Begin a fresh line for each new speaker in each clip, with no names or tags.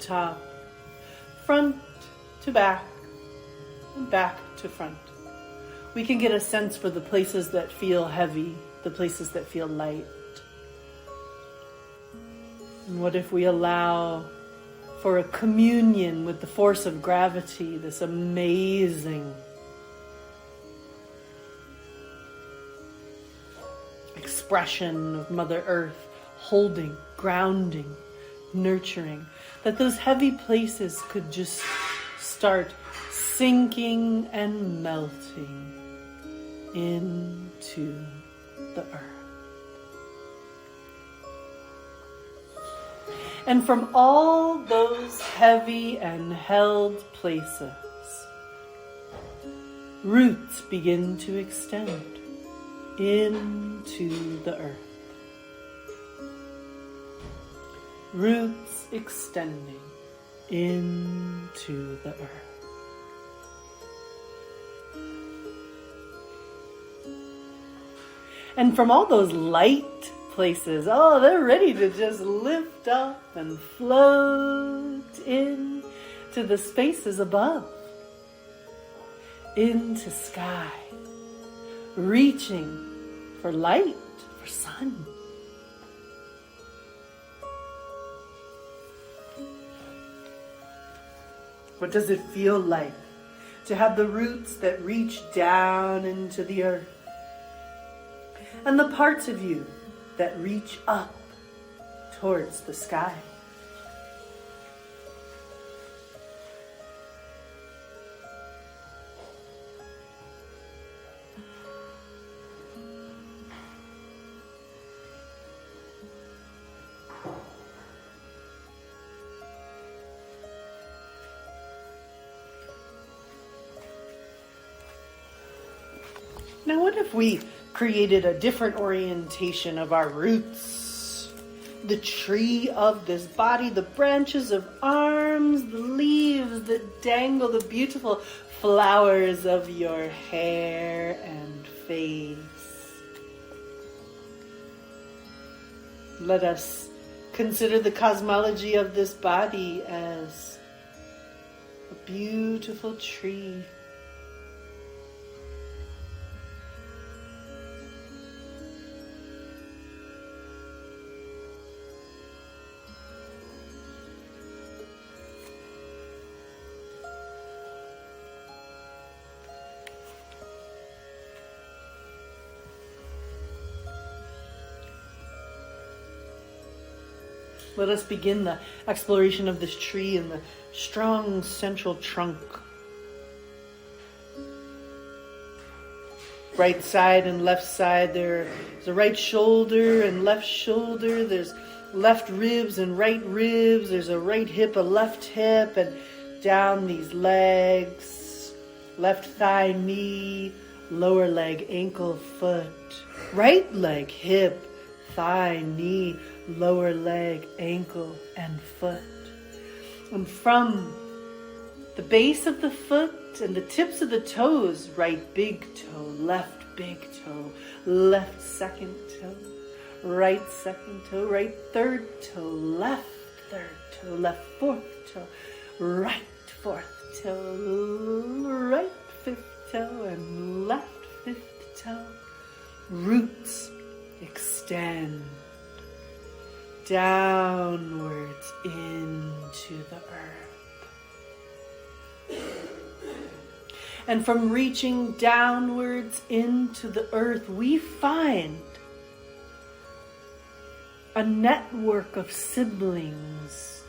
top, front to back, and back to front. We can get a sense for the places that feel heavy, the places that feel light. And what if we allow for a communion with the force of gravity, this amazing expression of Mother Earth, holding, grounding, nurturing, that those heavy places could just start sinking and melting into the earth. And from all those heavy and held places, roots begin to extend into the earth. Roots extending into the earth. And from all those light places, oh, they're ready to just lift up and float in to the spaces above, into sky, reaching for light, for sun. What does it feel like to have the roots that reach down into the earth? And the parts of you that reach up towards the sky. Now, what if we created a different orientation of our roots? The tree of this body, the branches of arms, the leaves that dangle, the beautiful flowers of your hair and face. Let us consider the cosmology of this body as a beautiful tree. Let us begin the exploration of this tree and the strong central trunk. Right side and left side, there's a right shoulder and left shoulder. There's left ribs and right ribs. There's a right hip, a left hip, and down these legs. Left thigh, knee, lower leg, ankle, foot. Right leg, hip, thigh, knee, lower leg, ankle, and foot. And from the base of the foot and the tips of the toes, right big toe, left big toe, left second toe, right second toe, right third toe, left third toe, left fourth toe, right fourth toe, right fifth toe, and left fifth toe. Roots extend downwards into the earth. And from reaching downwards into the earth, we find a network of siblings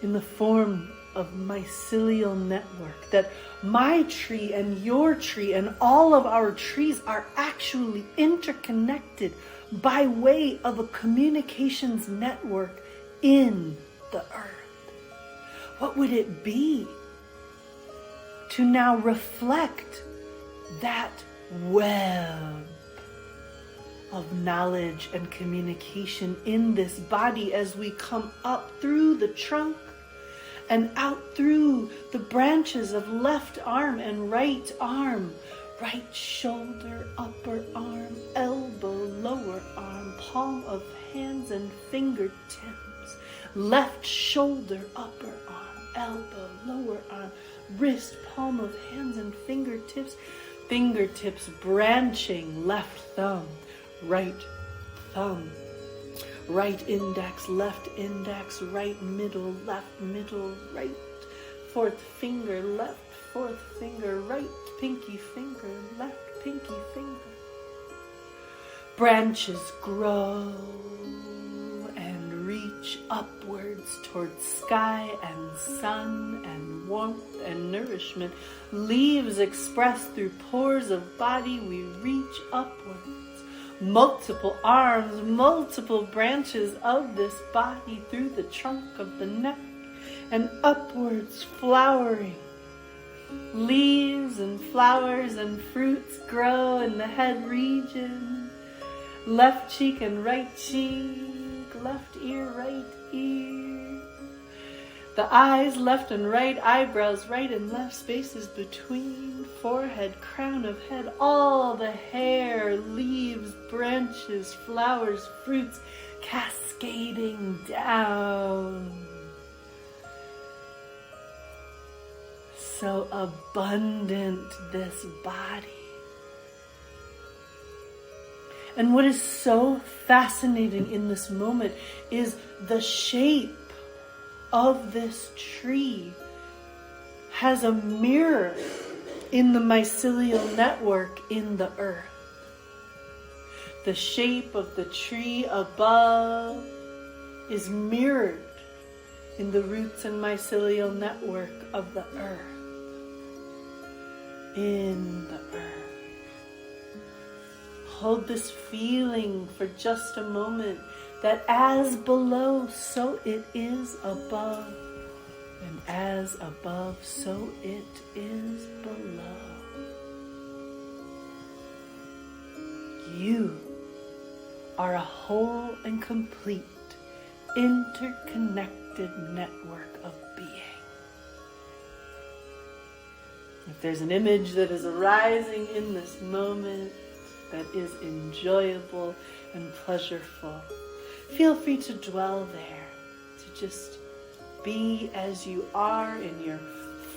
in the form of mycelial network, that my tree and your tree and all of our trees are actually interconnected by way of a communications network in the earth. What would it be to now reflect that web of knowledge and communication in this body as we come up through the trunk and out through the branches of left arm and right arm, right shoulder, upper arm, elbow, lower arm, palm of hands and fingertips, left shoulder, upper arm, elbow, lower arm, wrist, palm of hands and fingertips, fingertips branching, left thumb, right index, left index, right middle, right, fourth finger, left fourth finger, right pinky finger, left pinky finger. Branches grow and reach upwards towards sky and sun and warmth and nourishment. Leaves expressed through pores of body, we reach upwards. Multiple arms, multiple branches of this body through the trunk of the neck and upwards flowering. Leaves and flowers and fruits grow in the head region. Left cheek and right cheek, left ear, right ear. The eyes, left and right, eyebrows, right and left, spaces between, forehead, crown of head, all the hair, leaves, branches, flowers, fruits, cascading down. So abundant, this body. And what is so fascinating in this moment is the shape of this tree has a mirror in the mycelial network in the earth. The shape of the tree above is mirrored in the roots and mycelial network of the earth. In the earth. Hold this feeling for just a moment that as below, so it is above. And as above, so it is below. You are a whole and complete, interconnected network of being. If there's an image that is arising in this moment that is enjoyable and pleasureful, feel free to dwell there, to just be as you are in your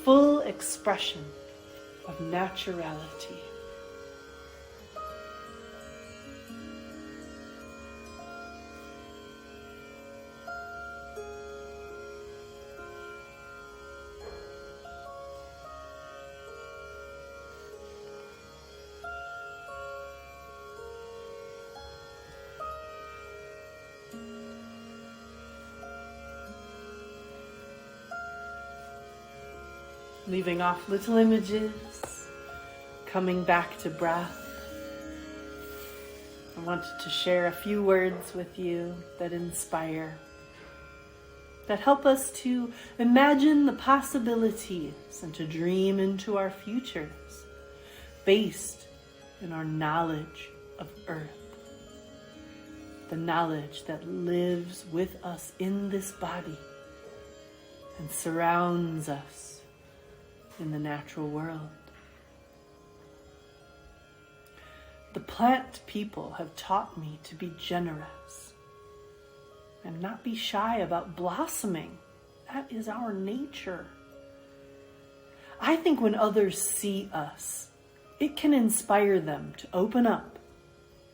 full expression of naturality. Leaving off little images, coming back to breath. I wanted to share a few words with you that inspire, that help us to imagine the possibilities and to dream into our futures based in our knowledge of Earth, the knowledge that lives with us in this body and surrounds us in the natural world. The plant people have taught me to be generous and not be shy about blossoming. That is our nature. I think when others see us, it can inspire them to open up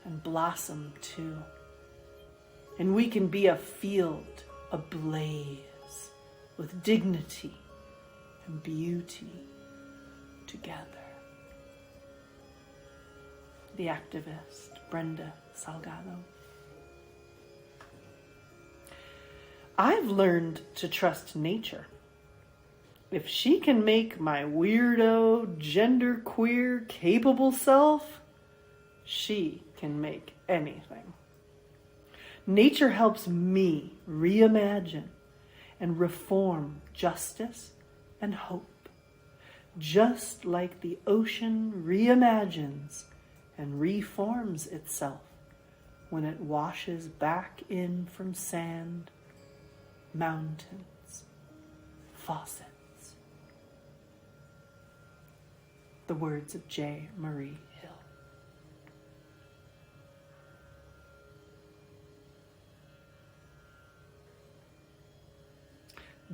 and blossom too. And we can be a field ablaze with dignity and beauty together. The activist, Brenda Salgado. I've learned to trust nature. If she can make my weirdo, genderqueer, capable self, she can make anything. Nature helps me reimagine and reform justice and hope, just like the ocean reimagines and reforms itself when it washes back in from sand, mountains, faucets. The words of J. Marie Hill.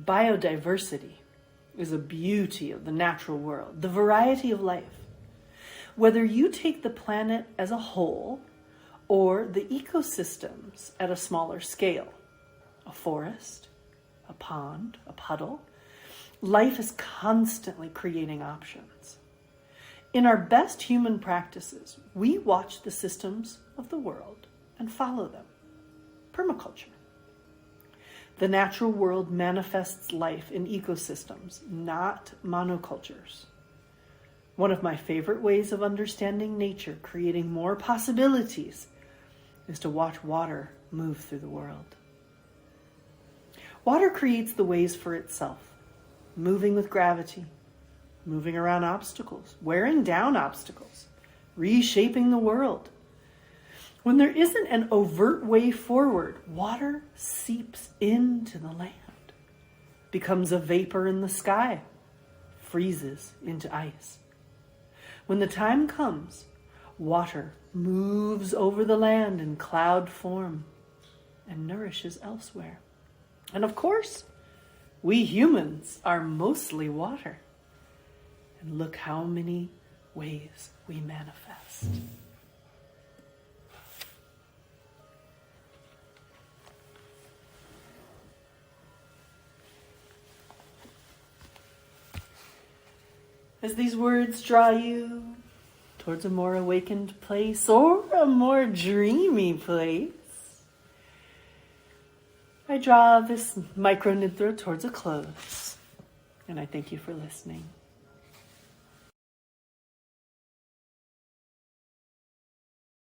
Biodiversity is a beauty of the natural world, the variety of life. Whether you take the planet as a whole or the ecosystems at a smaller scale, a forest, a pond, a puddle, life is constantly creating options. In our best human practices, we watch the systems of the world and follow them. Permaculture. The natural world manifests life in ecosystems, not monocultures. One of my favorite ways of understanding nature, creating more possibilities, is to watch water move through the world. Water creates the ways for itself, moving with gravity, moving around obstacles, wearing down obstacles, reshaping the world. When there isn't an overt way forward, water seeps into the land, becomes a vapor in the sky, freezes into ice. When the time comes, water moves over the land in cloud form and nourishes elsewhere. And of course, we humans are mostly water. And look how many ways we manifest. As these words draw you towards a more awakened place or a more dreamy place, I draw this micro nidra towards a close, and I thank you for listening.